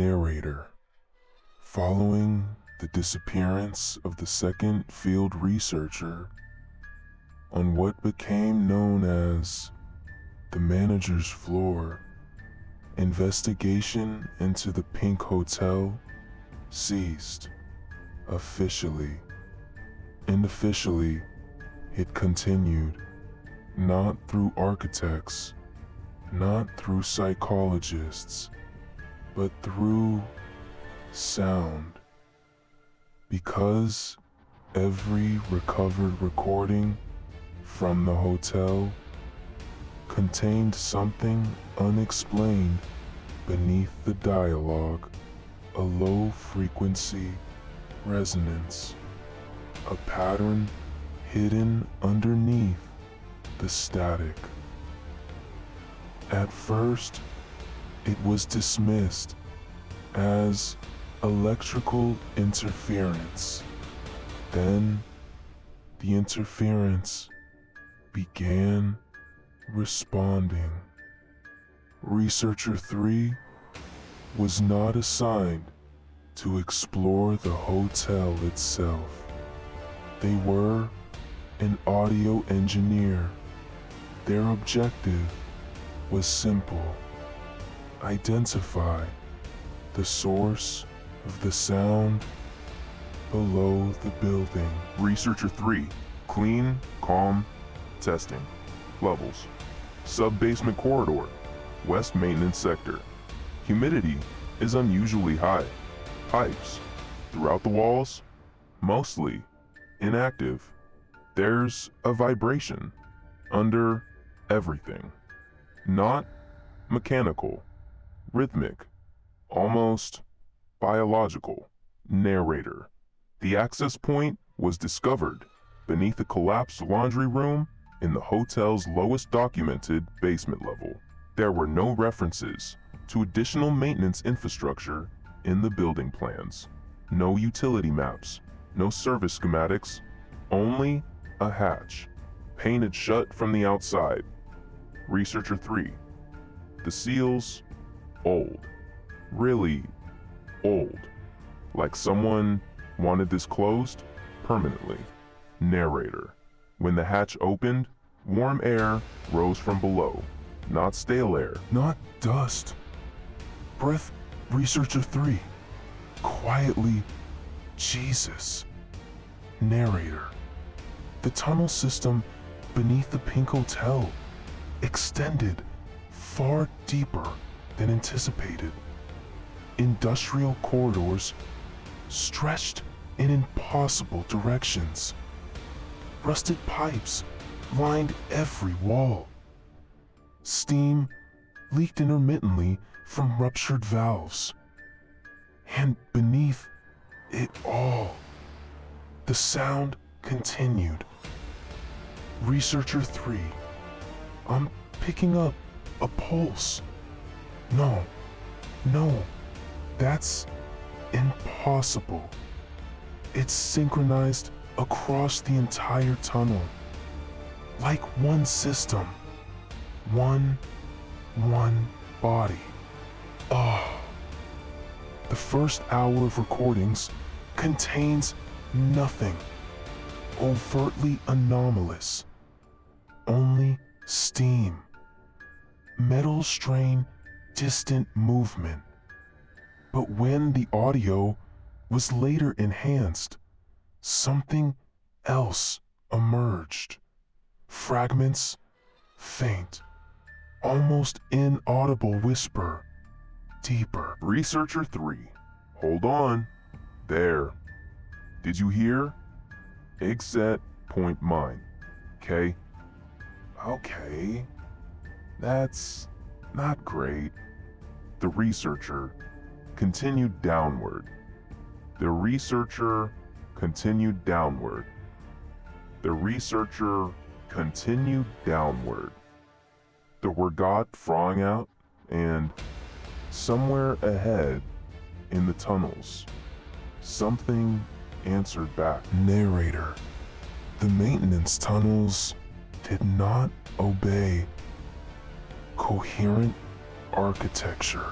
Narrator. Following the disappearance of the second field researcher on what became known as the manager's floor, investigation into the Pink Hotel ceased officially. And officially, it continued, not through architects, not through psychologists, but through sound. Because every recovered recording from the hotel contained something unexplained beneath the dialogue, a low-frequency resonance, a pattern hidden underneath the static. At first, it was dismissed as electrical interference. Then, the interference began responding. Researcher 3 was not assigned to explore the hotel itself. They were an audio engineer. Their objective was simple: identify the source of the sound below the building. Researcher 3, clean, calm, testing. Levels: sub-basement corridor, west maintenance sector. Humidity is unusually high. Pipes throughout the walls, mostly inactive. There's a vibration under everything. Not mechanical, rhythmic, almost biological. Narrator: the access point was discovered beneath a collapsed laundry room in the hotel's lowest documented basement level. There were no references to additional maintenance infrastructure in the building plans. No utility maps, no service schematics, only a hatch, painted shut from the outside. Researcher 3, the seals, old. Really old. Like someone wanted this closed permanently. Narrator: when the hatch opened, warm air rose from below, not stale air. Not dust. Breath. Researcher 3. Quietly. Jesus. Narrator: the tunnel system beneath the Pink Hotel extended far deeper than anticipated. Industrial corridors stretched in impossible directions. Rusted pipes lined every wall. Steam leaked intermittently from ruptured valves. And beneath it all, the sound continued. Researcher 3, I'm picking up a pulse. No, that's impossible. It's synchronized across the entire tunnel, like one system, one body. The first hour of recordings contains nothing overtly anomalous, only steam, metal strain, distant movement. But when the audio was later enhanced, something else emerged. Fragments, faint, almost inaudible whisper, deeper. Researcher 3, hold on. There. Did you hear? Exit point mine. Okay? Okay. That's not great. The researcher continued downward. The researcher continued downward. The researcher continued downward. The word got thawing out, and somewhere ahead in the tunnels, something answered back. Narrator: the maintenance tunnels did not obey coherent architecture.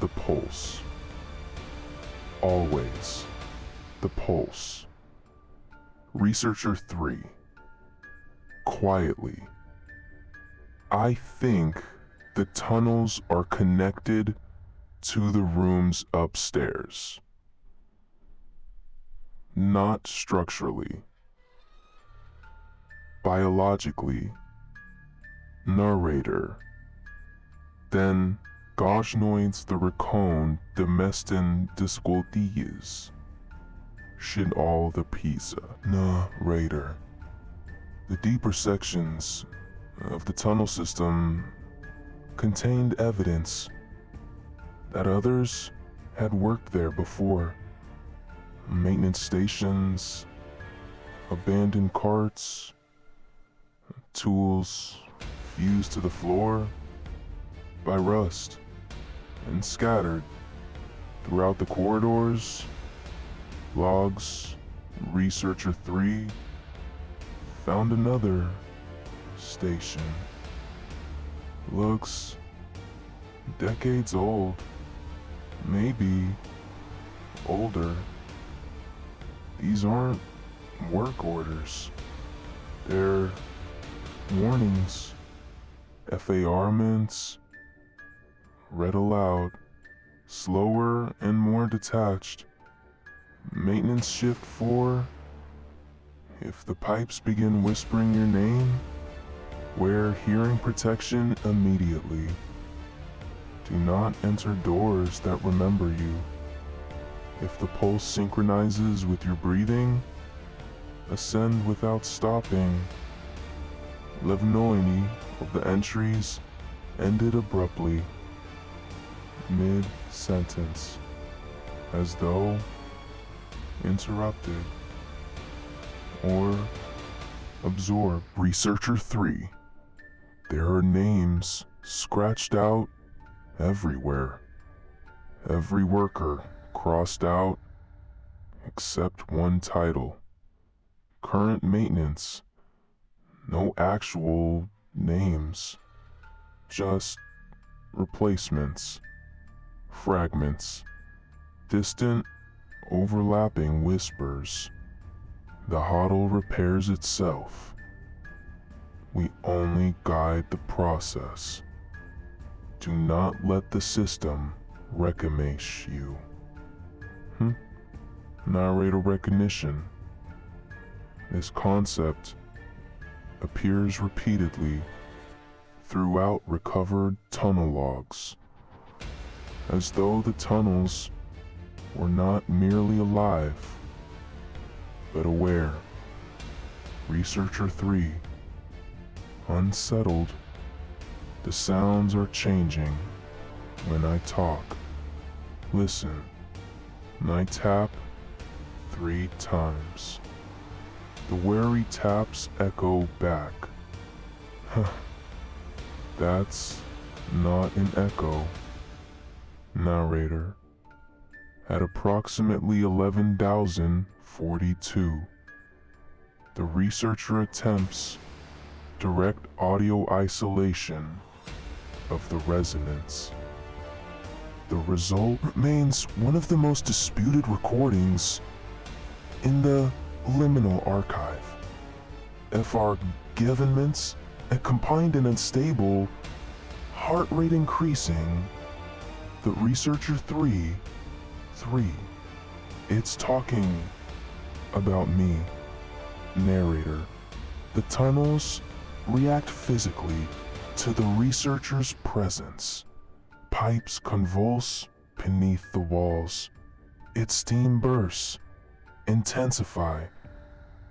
The pulse. Always the pulse. Researcher 3. Quietly. I think the tunnels are connected to the rooms upstairs. Not structurally. Biologically. Narrator. Then Gauchnoids the Raccoon Demestin Discoldias. Shin all the pizza. Narrator. The deeper sections of the tunnel system contained evidence that others had worked there before. Maintenance stations, abandoned carts, tools fused to the floor by rust and scattered throughout the corridors. Logs. Researcher 3 found another station. Looks decades old, maybe older. These aren't work orders. They're warnings, FARments, read aloud, slower and more detached. Maintenance shift 4. If the pipes begin whispering your name, wear hearing protection immediately. Do not enter doors that remember you. If the pulse synchronizes with your breathing, ascend without stopping. Levnoini of the entries ended abruptly, mid-sentence, as though interrupted or absorbed. Researcher 3. There are names scratched out everywhere. Every worker crossed out except one title. Current maintenance. No actual names. Just replacements. Fragments. Distant, overlapping whispers. The huddle repairs itself. We only guide the process. Do not let the system recommesh you. Narrator recognition. This concept appears repeatedly throughout recovered tunnel logs, as though the tunnels were not merely alive, but aware. Researcher 3. Unsettled. The sounds are changing when I talk. Listen. I tap 3 times. The wary taps echo back. That's not an echo. Narrator. At approximately 11,042, the researcher attempts direct audio isolation of the resonance. The result remains one of the most disputed recordings in the Liminal Archive. FR governments and combined and unstable, heart rate increasing. The researcher 3. It's talking about me. Narrator. The tunnels react physically to the researcher's presence. Pipes convulse beneath the walls. Its steam bursts, intensify,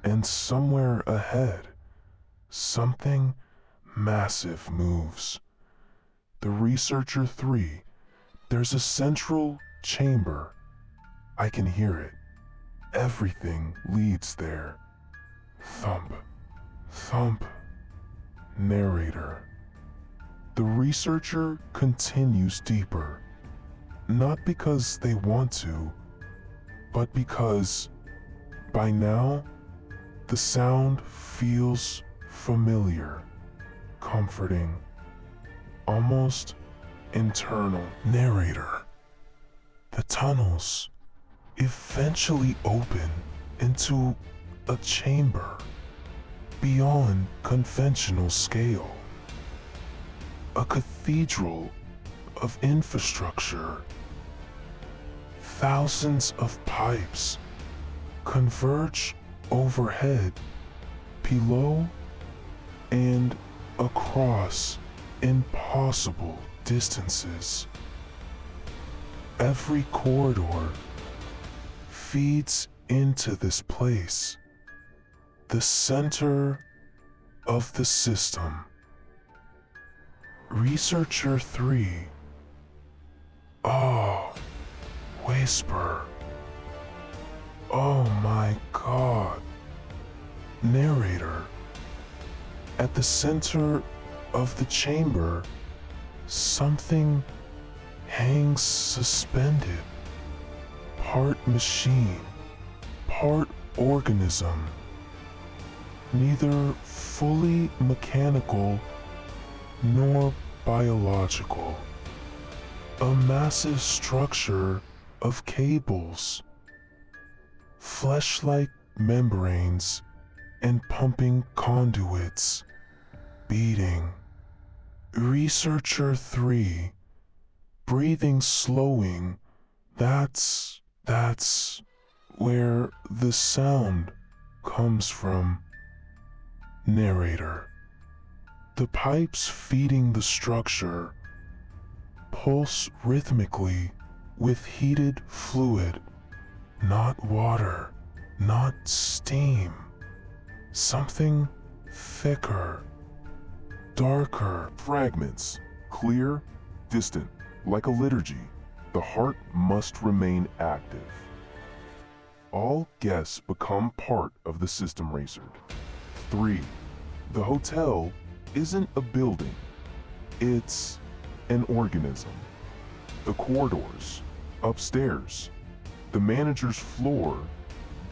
and somewhere ahead, something massive moves. The researcher 3. There's a central chamber. I can hear it. Everything leads there. Thump. Thump. Narrator. The researcher continues deeper. Not because they want to, but because, by now, the sound feels familiar, comforting, almost internal. Narrator. The tunnels eventually open into a chamber beyond conventional scale. A cathedral of infrastructure. Thousands of pipes converge overhead, below, and across impossible distances. Every corridor feeds into this place, the center of the system. Researcher 3. Oh, whisper. Oh my God. Narrator. At the center of the chamber, something hangs suspended. Part machine, part organism. Neither fully mechanical nor biological. A massive structure of cables, flesh-like membranes, and pumping conduits, beating. Researcher 3, breathing slowing. That's where the sound comes from. Narrator. The pipes feeding the structure pulse rhythmically with heated fluid, not water, not steam. Something thicker, darker. Fragments, clear, distant, like a liturgy. The heart must remain active. All guests become part of the system racer. 3. The hotel isn't a building, it's an organism. The corridors, upstairs, the manager's floor,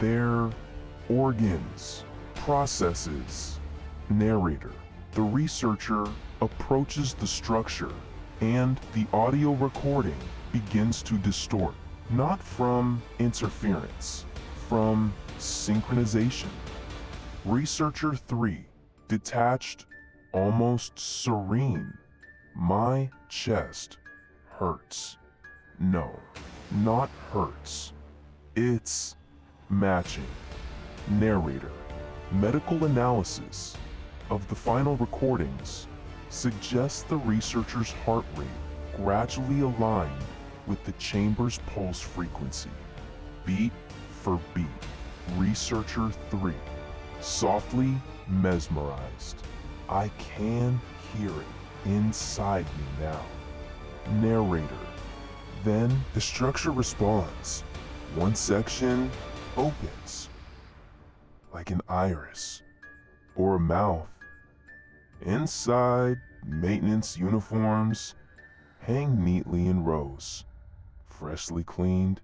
their organs, processes. Narrator. The researcher approaches the structure and the audio recording begins to distort, not from interference, from synchronization. Researcher 3, detached, almost serene. My chest hurts. No, not hurts. It's matching. Narrator. Medical analysis of the final recordings suggests the researcher's heart rate gradually aligned with the chamber's pulse frequency, beat for beat. Researcher 3, softly mesmerized. I can hear it inside me now. Narrator. Then the structure responds. One section opens, like an iris or a mouth. Inside, maintenance uniforms hang neatly in rows, freshly cleaned,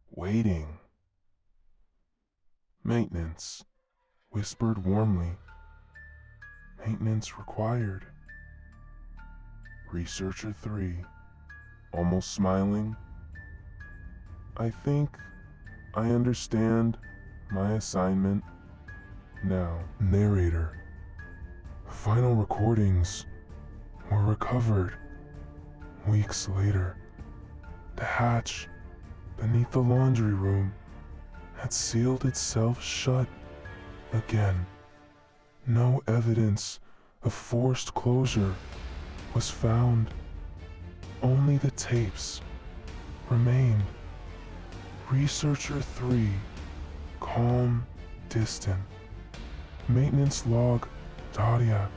waiting. Maintenance, whispered warmly. Maintenance required. Researcher 3, almost smiling. I think I understand my assignment now. Narrator. Final recordings were recovered weeks later. The hatch beneath the laundry room had sealed itself shut again. No evidence of forced closure was found. Only the tapes remained. Researcher 3, calm, distant. Maintenance log, Daria.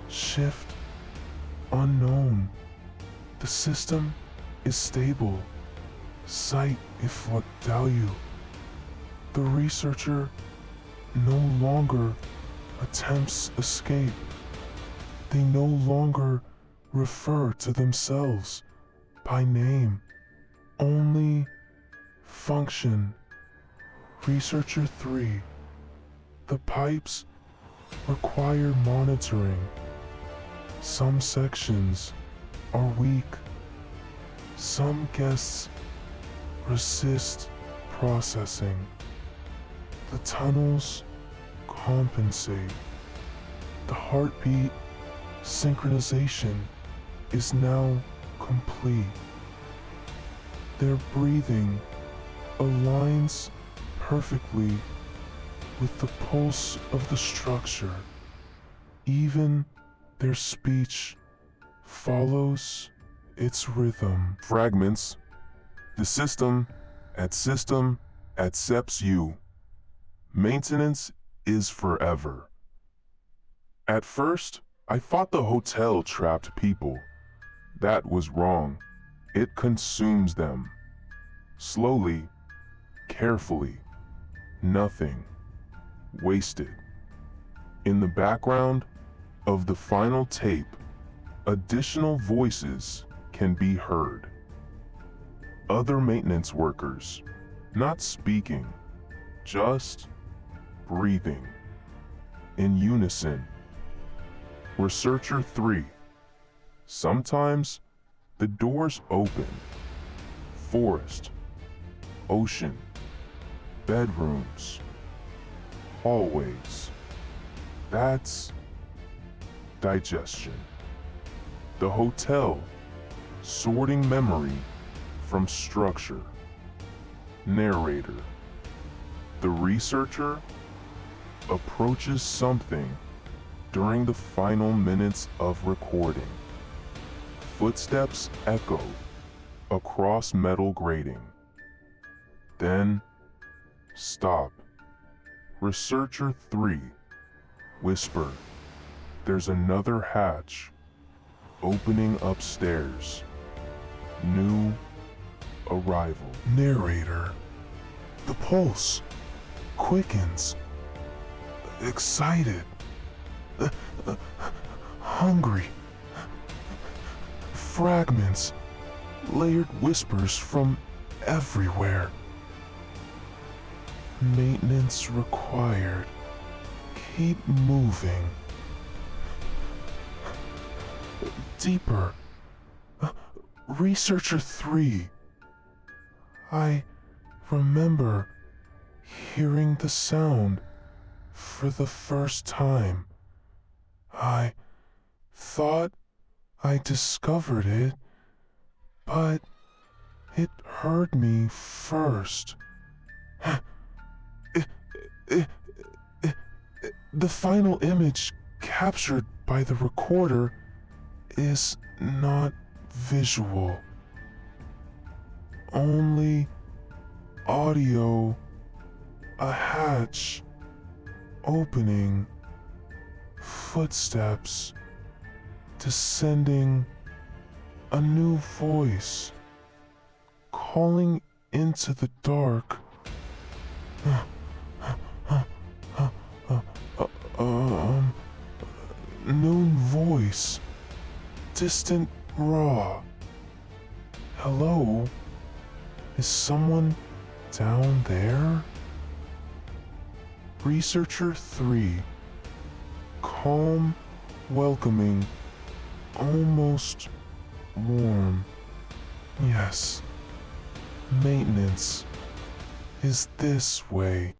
Shift, unknown. The system is stable. Site if what value. The researcher no longer attempts escape. They no longer refer to themselves by name. Only function. Researcher 3. The pipes require monitoring. Some sections are weak. Some guests resist processing. The tunnels compensate. The heartbeat synchronization is now complete. Their breathing aligns perfectly with the pulse of the structure. Even their speech follows its rhythm. Fragments. The system accepts you. Maintenance is forever. At first, I thought the hotel trapped people. That was wrong. It consumes them. Slowly, carefully. Nothing wasted. In the background of the final tape, additional voices can be heard. Other maintenance workers, not speaking, just breathing. In unison. Researcher 3. Sometimes the doors open. Forest, ocean, bedrooms, hallways. That's digestion. The hotel, sorting memory from structure. Narrator. The researcher approaches something during the final minutes of recording. Footsteps echo across metal grating. Then, stop. Researcher 3. Whisper. There's another hatch. Opening upstairs. New arrival. Narrator. The pulse quickens. Excited. Hungry. Fragments. Layered whispers from everywhere. Maintenance required. Keep moving. Deeper. Researcher 3. I remember hearing the sound for the first time. I thought I discovered it, but it heard me first. The final image captured by the recorder is not visual. Only audio. A hatch opening. Footsteps descending. A new voice calling into the dark. Known voice. Distant, raw. Hello? Is someone down there? Researcher 3. Calm, welcoming, almost warm. Yes. Maintenance is this way.